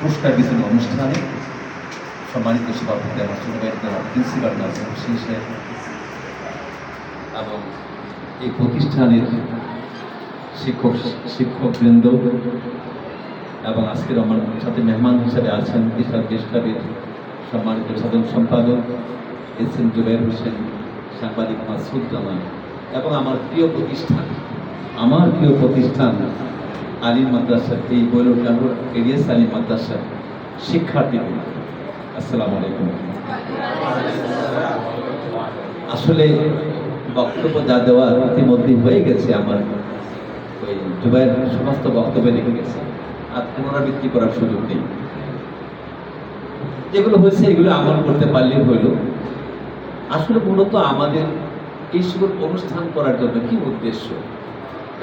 পুরস্কার বিতরণ অনুষ্ঠানে সম্মানিত সভাপতি আমার ছোট ভাই প্রিন্সিপাল নাজিম হোসেন সাহেব এবং এই প্রতিষ্ঠানের শিক্ষকবৃন্দ এবং আজকের আমার সাথে মেহমান হিসাবে আছেন বিশাল দেশকাবের সম্মানিত সাধারণ সম্পাদক এস.এম. জুবায়ের হোসেন, সাংবাদিক মাসুদ জামান এবং আমার প্রিয় প্রতিষ্ঠান আলিম মাদ্রাসার এই বৈরকান্ডর এরিয়াস আলিম মাদ্রাসার শিক্ষার্থীদের আসসালামু আলাইকুম। আসলে বক্তব্য যা দেওয়া ইতিমধ্যেই হয়ে গেছে, আমার ওই জুবায়ের সমস্ত বক্তব্য রেখে গেছে, আর পুনরাবৃত্তি করার সুযোগ নেই। যেগুলো হয়েছে এগুলো আমল করতে পারলেই হইল। আসলে মূলত আমাদের এই সকল অনুষ্ঠান করার জন্য কি উদ্দেশ্য,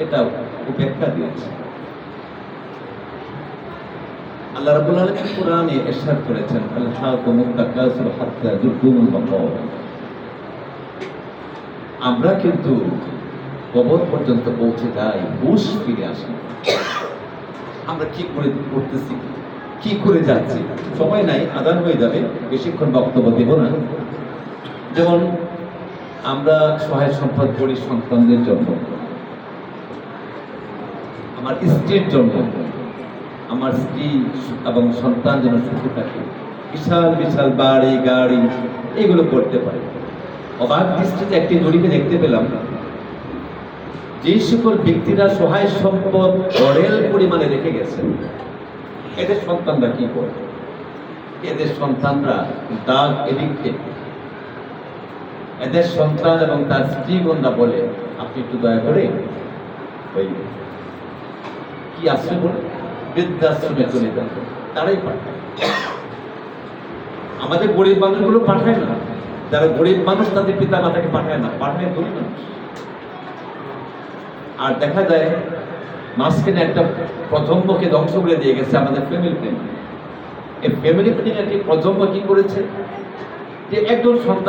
এটা ব্যাখ্যা দিয়েছে। আল্লাহ রাব্বুল আলামিন কোরআনে ইরশাদ করেছেন, আলহাকুমুত তাকাসুর হাত্তা যুরতুমুল মাকাবির। আমরা কিন্তু কবর পর্যন্ত পৌঁছে যাই, হুঁশ ফিরে আসি। আমরা কি করে করতেছি, কি করে যাচ্ছি, সময় নাই, আদান হয়ে যাবে, বেশিক্ষণ বক্তব্য দেব না। যেমন আমরা সহায় সম্পদ করি সন্তানদের জন্য, আমার স্ত্রীর জন্য, আমার স্ত্রী এবং সন্তান যেন সুখে থাকে, বিশাল বিশাল বাড়ি গাড়ি এগুলো করতে পারে। অবাক দৃষ্টিতে একটি জরিপে দেখতে পেলাম, যে সকল ব্যক্তিরা সহায় সম্পদ অঢেল পরিমাণে রেখে গেছেন, এদের সন্তানরা কি করে? এদের সন্তানরা ড্রাগ এডিক্টেড। এদের সন্তান এবং তার স্ত্রীগণরা বলে, আপনি একটু দয়া করে ওই কি আশ্রয় বলে বৃদ্ধাশ্রমে চলে যান, তারাই পাঠায়। আমাদের গরিব মানুষগুলো পাঠায় না, যারা গরিব মানুষ তাদের পিতা মাতাকে পাঠায় না, পাঠায় গরিব মানুষ। আর দেখা যায় মাঝখানে একটা প্রজন্মকে ধ্বংস করে দিয়ে গেছে আমাদের ফ্যামিলি প্ল্যানিং। এই ফ্যামিলি প্ল্যানিং একটি প্রজন্ম কি করেছে, যে একজন সন্তান